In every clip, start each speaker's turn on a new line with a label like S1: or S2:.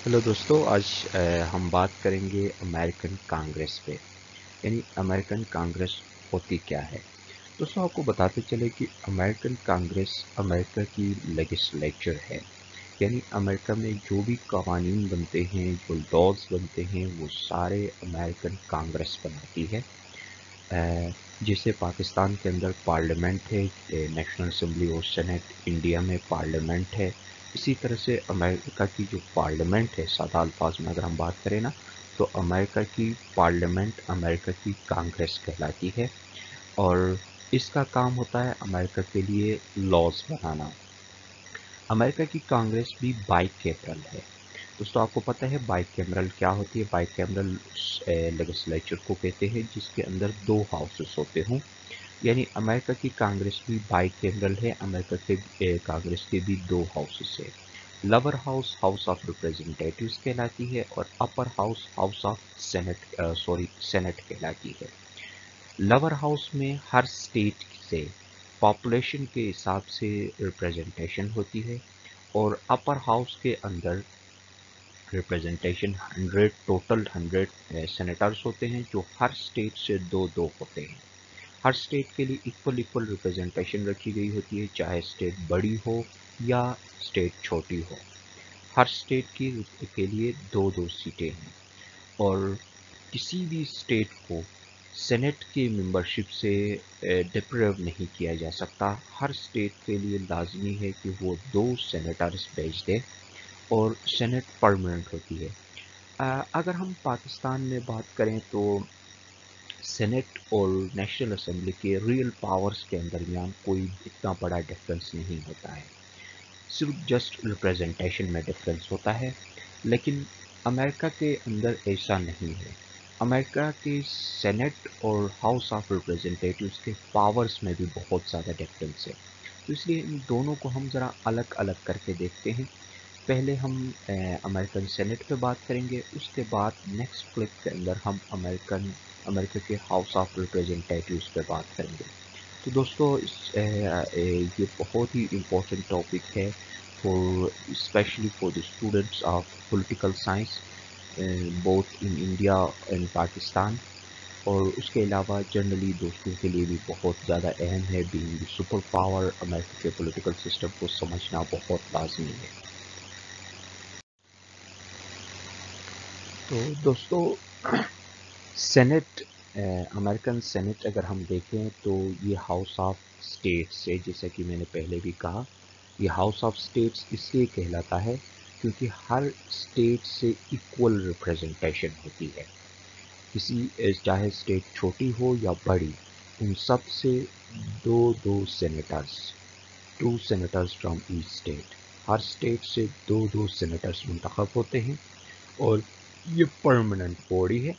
S1: Hello दोस्तों, आज हम बात करेंगे अमेरिकन कांग्रेस पे। यानी अमेरिकन कांग्रेस होती क्या है। दोस्तों, आपको बताते चले कि अमेरिकन कांग्रेस अमेरिका की लेजिस्लेचर है। यानी अमेरिका में जो भी कानून बनते हैं, जो लॉज बनते हैं, वो सारे अमेरिकन कांग्रेस बनाती है। जैसे पाकिस्तान के अंदर पार्लियामेंट है, नेशनल असेंबली और सेनेट। इंडिया में पार्लियामेंट है। इसी तरह से अमेरिका की जो पार्लियामेंट है, सादा अल्फाज में अगर हम बात करें ना, तो अमेरिका की पार्लियामेंट अमेरिका की कांग्रेस कहलाती है। और इसका काम होता है अमेरिका के लिए लॉज बनाना। अमेरिका की कांग्रेस भी बाइकैमरल है। दोस्तों, आपको पता है बाइकैमरल क्या होती है? बाइकैमरल लेजिस्लेचर को कहते हैं जिसके अंदर दो हाउसेस होते हों। यानी अमेरिका की कांग्रेस भी बाइकैमरल है। अमेरिका के कांग्रेस के भी दो हाउसेस है। Lower house house of representatives कहलाती है और upper house house of senate कहलाती है। लोअर हाउस में हर स्टेट से पॉपुलेशन के हिसाब से रिप्रेजेंटेशन होती है और अपर हाउस के अंदर रिप्रेजेंटेशन 100 टोटल 100 सेनेटर्स होते हैं जो हर स्टेट से दो दो होते हैं। हर स्टेट के लिए इक्वल इक्वल रिप्रेजेंटेशन रखी गई होती है, चाहे स्टेट बड़ी हो या स्टेट छोटी हो। हर स्टेट की के लिए दो दो सीटें हैं और किसी भी स्टेट को सेनेट की मेंबरशिप से डिप्रेव नहीं किया जा सकता। हर स्टेट के लिए लाजमी है कि वो दो सेनेटर्स भेज दे और सेनेट परमानेंट होती है। अगर हम पाकिस्तान में बात करें तो सेनेट और नेशनल असेंबली के रियल पावर्स के दरमियान कोई इतना बड़ा डिफरेंस नहीं होता है। सिर्फ जस्ट रिप्रेजेंटेशन में डिफरेंस होता है। लेकिन अमेरिका के अंदर ऐसा नहीं है। अमेरिका के सेनेट और हाउस ऑफ रिप्रेजेंटेटिव्स के पावर्स में भी बहुत ज़्यादा डिफरेंस है। तो इसलिए इन दोनों को हम ज़रा अलग अलग करके देखते हैं। पहले हम अमेरिकन सेनेट पे बात करेंगे, उसके बाद नेक्स्ट क्लिप के अंदर हम अमेरिका के हाउस ऑफ रिप्रेजेंटेटिव्स पे बात करेंगे। तो दोस्तों, ये बहुत ही इम्पोर्टेंट टॉपिक है for specially for the students of political science both in India and Pakistan. और उसके अलावा जनरली दोस्तों के लिए भी बहुत ज़्यादा अहम है। बीइंग सुपर पावर, अमेरिका के पॉलिटिकल सिस्टम को समझना बहुत लाजमी है। तो दोस्तों, सेनेट, अमेरिकन सेनेट अगर हम देखें तो ये हाउस ऑफ स्टेट्स है। जैसा कि मैंने पहले भी कहा, ये हाउस ऑफ स्टेट्स इसलिए कहलाता है क्योंकि हर स्टेट से इक्वल रिप्रेजेंटेशन होती है। चाहे स्टेट छोटी हो या बड़ी, उन सब से दो दो senators, two senators from each state. हर स्टेट से दो दो सेनेटर्स मुंतखब होते हैं और ये परमानेंट बॉडी है।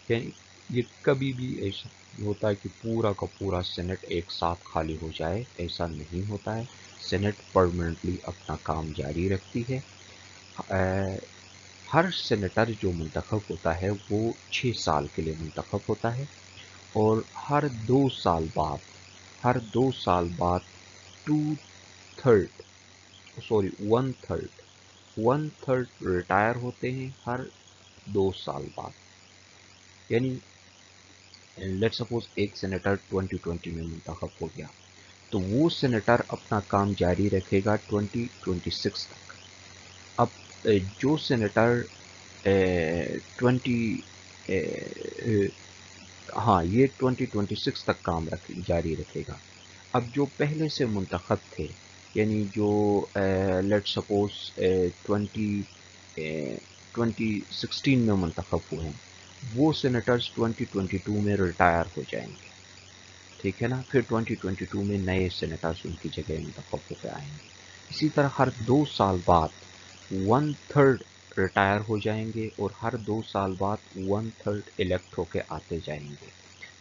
S1: यानी ये कभी भी ऐसा नहीं होता है कि पूरा का पूरा सेनेट एक साथ खाली हो जाए, ऐसा नहीं होता है। सेनेट परमानेंटली अपना काम जारी रखती है। अ, हर सेनेटर जो मुंतखब होता है वो 6 साल के लिए मुंतखब होता है और हर 2 साल बाद two third one third retire होते हैं हर 2 साल बाद। यानी लेट सपोज एक सेनेटर 2020 में मुंतखब हो गया, तो वो सेनेटर अपना काम जारी रखेगा 2026 तक। अब जो सेनेटर 20 हाँ, ये 2026 तक काम जारी रखेगा। अब जो पहले से मुंतखब थे, यानी जो लेट सपोज 2016 में मुंतखब हुए हैं, वो सेनेटर्स 2022 में रिटायर हो जाएंगे। ठीक है ना? फिर 2022 में नए सेनेटर्स उनकी जगह मुंतखब होकर आएंगे। इसी तरह हर 2 साल बाद वन थर्ड रिटायर हो जाएंगे और हर 2 साल बाद वन थर्ड इलेक्ट होकर आते जाएंगे।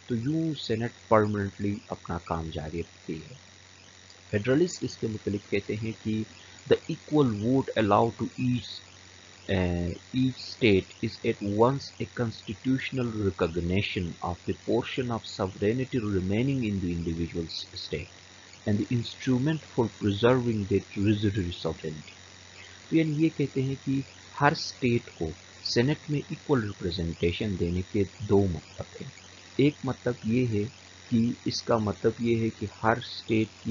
S1: तो यूं सेनेट परमानेंटली अपना काम जारी रखती है। फेडरलिस्ट इसके मुतालिक कहते हैं कि the equal vote allow to each state is at once a constitutional recognition of the portion of sovereignty remaining in the individual state and the instrument for preserving their territorial sovereignty. تو یعنی یہ کہتے ہیں کہ ہر state کو Saint میں equal representation دینے کے دو مطلب ہیں۔ ایک مطلب یہ ہے کہ اس کا مطلب یہ ہے کہ ہر اسٹیٹ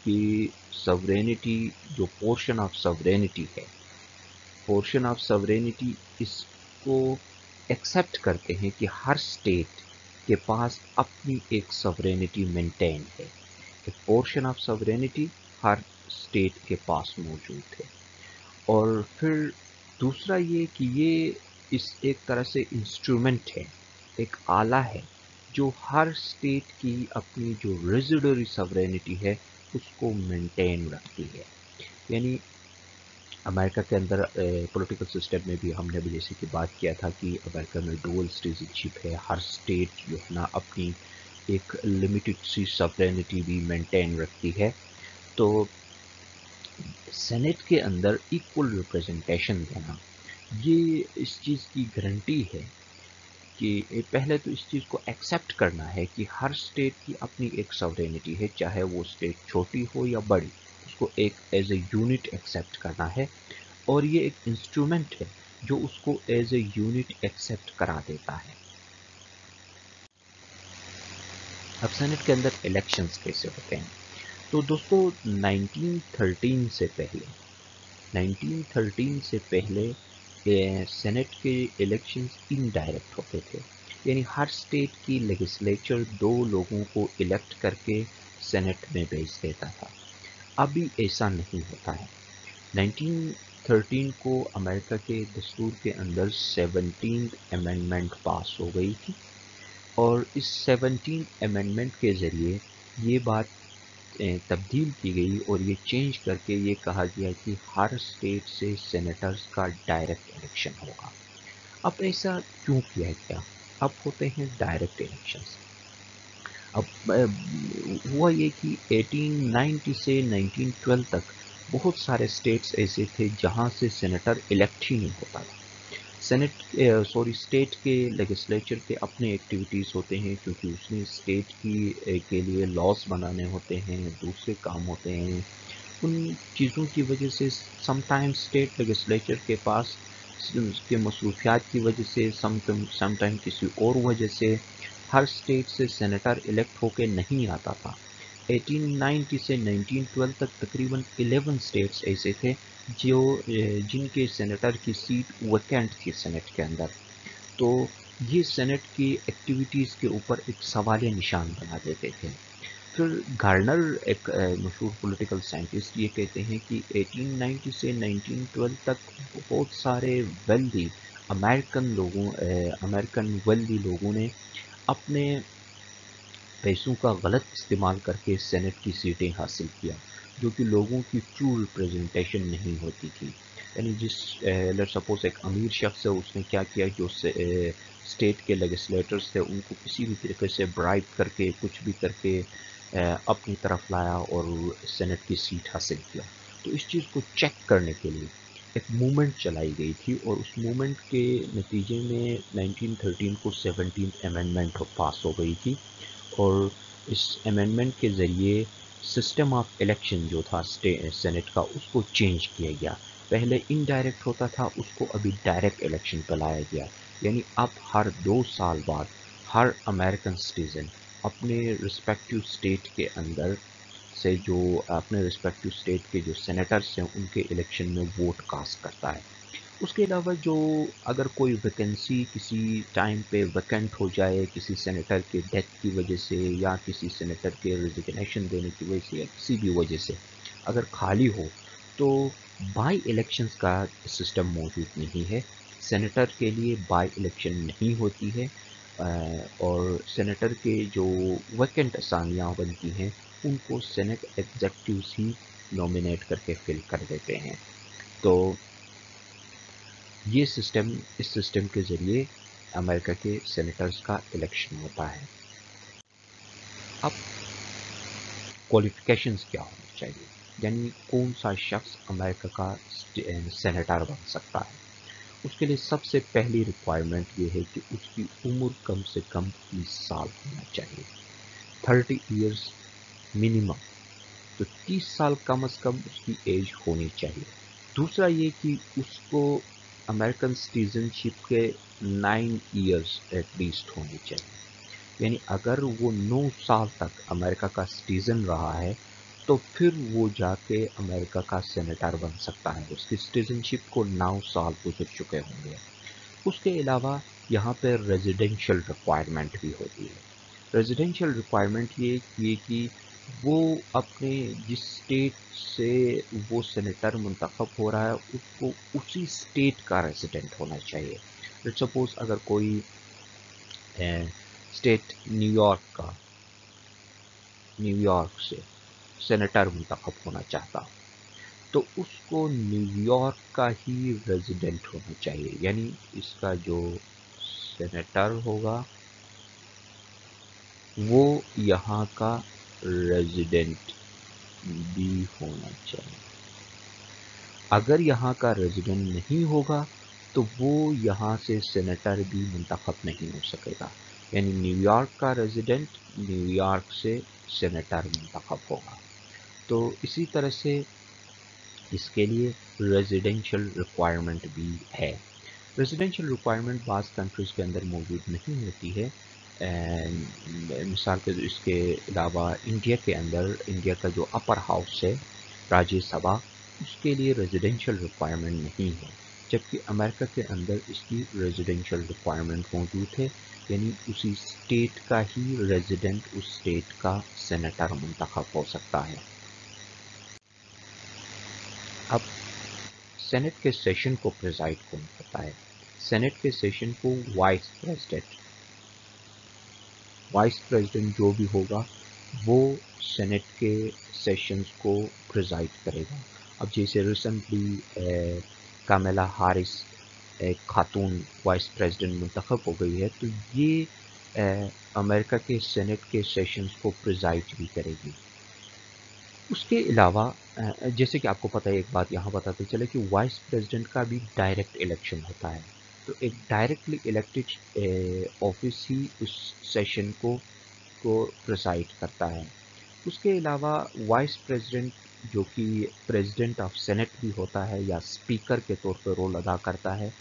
S1: کی سورینٹی، جو پورشن آف سورینٹی ہے، پورشن آف سورینٹی، اس کو ایکسیپٹ کرتے ہیں کہ ہر اسٹیٹ کے پاس اپنی ایک سورینٹی مینٹین ہے، ایک portion of sovereignty Hare state کے پاس موجود ہے۔ اور پھر دوسرا یہ کہ یہ اس ایک طرح سے انسٹرومنٹ ہے، ایک آلہ ہے جو ہر اسٹیٹ کی اپنی جو ریزیڈوری سورینٹی ہے اس کو مینٹین رکھتی ہے۔ یعنی امریکہ کے اندر پولیٹیکل سسٹم میں بھی ہم نے بھی جیسے کہ بات کیا تھا کہ امریکہ میں ڈوئل سٹیزنشپ ہے، ہر اسٹیٹ جو ہے نا اپنی ایک لمیٹڈ سی سورینٹی بھی مینٹین رکھتی ہے۔ تو سینٹ کے اندر ایکول ریپرزنٹیشن دینا یہ اس چیز کی گارنٹی ہے کہ پہلے تو اس چیز کو ایکسیپٹ کرنا ہے کہ ہر اسٹیٹ کی اپنی ایک سورینٹی ہے، چاہے وہ اسٹیٹ چھوٹی ہو یا بڑی، اس کو ایک ایز اے یونٹ ایکسیپٹ کرنا ہے، اور یہ ایک انسٹرومنٹ ہے جو اس کو ایز اے یونٹ ایکسیپٹ کرا دیتا ہے۔ اب سینٹ کے اندر الیکشنز کیسے ہوتے ہیں؟ تو دوستو 1913 سے پہلے سینٹ کے الیکشنز انڈائریکٹ ہوتے تھے، یعنی ہر اسٹیٹ کی لیجسلیچر دو لوگوں کو الیکٹ کر کے سینٹ میں بھیج دیتا تھا۔ ابھی ایسا نہیں ہوتا ہے۔ 1913 کو امریکہ کے دستور کے اندر 17th امینڈمنٹ پاس ہو گئی تھی، اور اس 17th امینڈمنٹ کے ذریعے یہ بات تبدیل کی گئی اور یہ چینج کر کے یہ کہا گیا کہ ہر اسٹیٹ سے سینیٹرز کا ڈائریکٹ الیکشن ہوگا۔ اب ایسا کیوں کیا گیا؟ اب ہوتے ہیں ڈائریکٹ الیکشنز۔ اب ہوا یہ کہ 1890 سے 1912 تک بہت سارے اسٹیٹس ایسے تھے جہاں سے سینیٹر الیکٹ ہی نہیں ہوتا تھا۔ اسٹیٹ کے لیجسلیچر کے اپنے ایکٹیویٹیز ہوتے ہیں، کیونکہ اس نے اسٹیٹ کے لیے لاس بنانے ہوتے ہیں، دوسرے کام ہوتے ہیں۔ ان چیزوں کی وجہ سے سم ٹائم اسٹیٹ لیجسلیچر کے پاس اس کے مصروفیات کی وجہ سے، سم ٹائم کسی اور وجہ سے ہر اسٹیٹ سے سینیٹر الیکٹ ہو کے نہیں آتا تھا۔ 1890 سے 1912 تک تقریباً 11 اسٹیٹس ایسے تھے جن کے سینیٹر کی سیٹ ویکینٹ تھی سینٹ کے اندر۔ تو یہ سینٹ کی ایکٹیویٹیز کے اوپر ایک سوالیہ نشان بنا دیتے تھے۔ پھر گارنر ایک مشہور پولیٹیکل سائنٹسٹ یہ کہتے ہیں کہ 1890 سے 1912 تک بہت سارے امریکن ویلدی لوگوں نے اپنے پیسوں کا غلط استعمال کر کے سینٹ کی سیٹیں حاصل کیا، جو کہ لوگوں کی ٹرو ریپرزنٹیشن نہیں ہوتی تھی۔ یعنی لیٹ سپوز ایک امیر شخص ہے، اس نے کیا کیا، جو اسٹیٹ کے لیجسلیٹرز تھے ان کو کسی بھی طریقے سے برائب کر کے، کچھ بھی کر کے اپنی طرف لایا اور سینٹ کی سیٹ حاصل کیا۔ تو اس چیز کو چیک کرنے کے لیے ایک موومنٹ چلائی گئی تھی، اور اس موومنٹ کے نتیجے میں 1913 کو 17th امینڈمنٹ پاس ہو گئی تھی، اور اس امینڈمنٹ کے ذریعے سسٹم آف الیکشن جو تھا سینٹ کا، اس کو چینج کیا گیا۔ پہلے انڈائریکٹ ہوتا تھا، اس کو ابھی ڈائریکٹ الیکشن پہ لایا گیا۔ یعنی اب ہر 2 سال بعد ہر امریکن سٹیزن اپنے رسپیکٹیو اسٹیٹ کے اندر سے جو اپنے رسپیکٹیو اسٹیٹ کے جو سینیٹرس ہیں ان کے الیکشن میں ووٹ کاسٹ کرتا ہے۔ اس کے علاوہ جو اگر کوئی ویکنسی کسی ٹائم پہ ویکنٹ ہو جائے، کسی سینیٹر کے ڈیتھ کی وجہ سے، یا کسی سینیٹر کے ریزگنیشن دینے کی وجہ سے، یا کسی بھی وجہ سے اگر خالی ہو، تو بائی الیکشنز کا سسٹم موجود نہیں ہے۔ سینیٹر کے لیے بائی الیکشن نہیں ہوتی ہے، اور سینیٹر کے جو ویکنٹ اسامیاں بنتی ہیں ان کو سینٹ ایگزیکٹوز ہی نومینیٹ کر کے فل کر دیتے ہیں۔ تو اس سسٹم کے ذریعے امریکہ کے سینیٹرز کا الیکشن ہوتا ہے۔ اب کوالیفیکیشنز کیا ہونی چاہیے، یعنی کون سا شخص امریکہ کا سینیٹر بن سکتا ہے؟ اس کے لیے سب سے پہلی ریکوائرمنٹ یہ ہے کہ اس کی عمر کم سے کم 30 سال ہونا چاہیے، 30 ایئرس منیمم۔ تو 30 سال کم از کم اس کی ایج ہونی چاہیے۔ दूसरा ये कि उसको अमेरिकन सिटीजनशिप के 9 इयर्स एटलीस्ट होने चाहिए। यानी अगर वो 9 साल तक अमेरिका का सिटीजन रहा है तो फिर वो जाके अमेरिका का सेनेटर बन सकता है। उसकी सिटीजनशिप को 9 साल गुजर चुके होंगे। उसके अलावा यहाँ पे रेजिडेंशियल रिक्वायरमेंट भी होती है। रेजिडेंशियल रिक्वायरमेंट ये कि वो अपने जिस स्टेट से वो सेनेटर मुंतखब हो रहा है उसको उसी स्टेट का रेजिडेंट होना चाहिए। लेट्स सपोज अगर कोई स्टेट न्यूयॉर्क से सेनेटर मुंतखब होना चाहता तो उसको न्यूयॉर्क का ही रेजिडेंट होना चाहिए। यानी इसका जो सेनेटर होगा वो यहाँ का रेजिडेंट भी होना चाहिए। अगर यहाँ का रेजिडेंट नहीं होगा तो वो यहाँ से सेनेटर भी मुंतखब नहीं हो सकेगा। यानी न्यूयॉर्क का रेजिडेंट न्यूयॉर्क से सेनेटर मुंतखब होगा। तो इसी तरह से इसके लिए रेजिडेंशियल रिक्वायरमेंट भी है। रेजिडेंशियल रिक्वायरमेंट बाज़ कंट्रीज़ के अंदर मौजूद नहीं होती है। मिसाल के इसके अलावा इंडिया के अंदर इंडिया का जो अपर हाउस है राज्यसभा उसके लिए रेजिडेंशियल रिक्वायरमेंट नहीं है, जबकि अमेरिका के अंदर इसकी रेजिडेंशियल रिक्वायरमेंट मौजूद है। यानी उसी स्टेट का ही रेजिडेंट उस स्टेट का सेनेटर मुंतखब हो सकता है। अब सेनेट के सेशन को प्रिजाइड कौन करता है? सेनेट के सेशन को वाइस प्रेसिडेंट जो भी होगा वो सेनेट के सेशंस को प्रिजाइड करेगा। अब जैसे रिसेंटली कामेला हारिस एक खातून वाइस प्रेसिडेंट मुंतखब हो गई है तो ये अमेरिका के सेनेट के सेशंस को प्रिजाइड भी करेगी। उसके अलावा जैसे कि आपको पता है, एक बात यहाँ बताते चले कि वाइस प्रेसिडेंट का भी डायरेक्ट इलेक्शन होता है। तो एक डायरेक्टली इलेक्टेड ऑफिस ही उस सेशन को प्रिसाइड करता है। उसके अलावा वाइस प्रेसिडेंट जो कि प्रेसिडेंट ऑफ सेनेट भी होता है या स्पीकर के तौर पर रोल अदा करता है,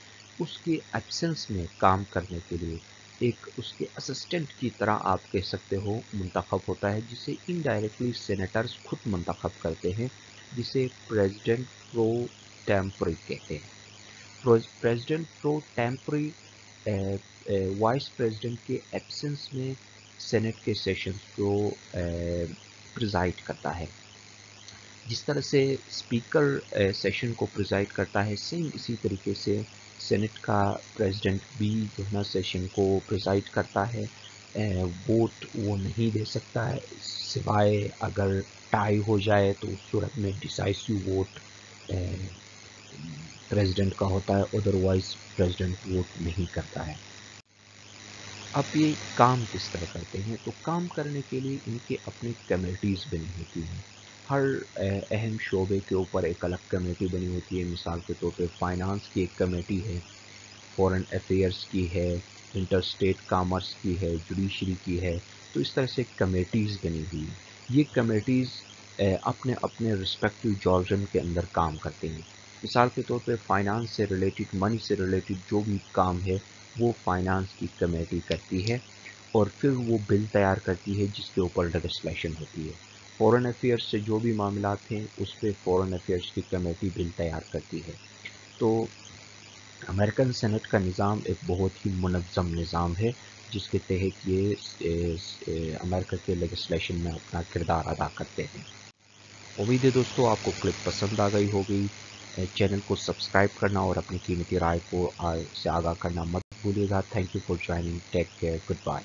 S1: उसके एब्सेंस में काम करने के लिए एक उसके असिस्टेंट की तरह आप कह सकते हो मुंतखब होता है, जिसे इनडायरेक्टली सेनेटर्स खुद मुंतखब करते हैं, जिसे प्रेसिडेंट प्रो टेम्परी कहते हैं। President pro temporary vice president के एब्सेंस में सेनेट के सेशंस को प्रिजाइड करता है। जिस तरह से स्पीकर सेशन को प्रिजाइड करता है, सेम इसी तरीके से सेनेट का प्रेसिडेंट भी जो है ना सेशन को प्रिजाइड करता है। वोट वो नहीं दे सकता है सिवाय अगर टाई हो जाए, तो उस सूरत में डिसाइसिव वोट प्रेसिडेंट का होता है, अदरवाइज प्रेसिडेंट वोट नहीं करता है। अब ये काम किस तरह करते हैं? तो काम करने के लिए इनके अपनी कमेटीज़ बनी होती हैं। हर अहम शोबे के ऊपर एक अलग कमेटी बनी होती है। मिसाल के तौर पे फाइनेंस की एक कमेटी है, फॉरेन अफेयर्स की है, इंटर स्टेट कॉमर्स की है, जुडिशरी की है। तो इस तरह से कमेटीज़ बनी हुई हैं। ये कमेटीज़ अपने अपने रिस्पेक्टिव जॉर्जन के अंदर काम करते हैं। मिसाल के तौर पे फाइनेंस से रिलेटेड, मनी से रिलेटेड जो भी काम है वो फाइनेंस की कमेटी करती है और फिर वो बिल तैयार करती है जिसके ऊपर लेजिस्लेशन होती है। फॉरेन अफेयर्स से जो भी मामलात हैं उस पर फॉरेन अफेयर्स की कमेटी बिल तैयार करती है। तो अमेरिकन सेनेट का निज़ाम एक बहुत ही मुनज़्ज़म निज़ाम है, जिसके तहत ये अमेरिका के लेजिस्लेशन में अपना किरदार अदा करते हैं। उम्मीद है दोस्तों आपको क्लिप पसंद आ गई होगी। चैनल को सब्सक्राइब करना और अपनी कीमती राय को से आगाह करना मत भूलिएगा। Thank you for joining. Take care. Good bye.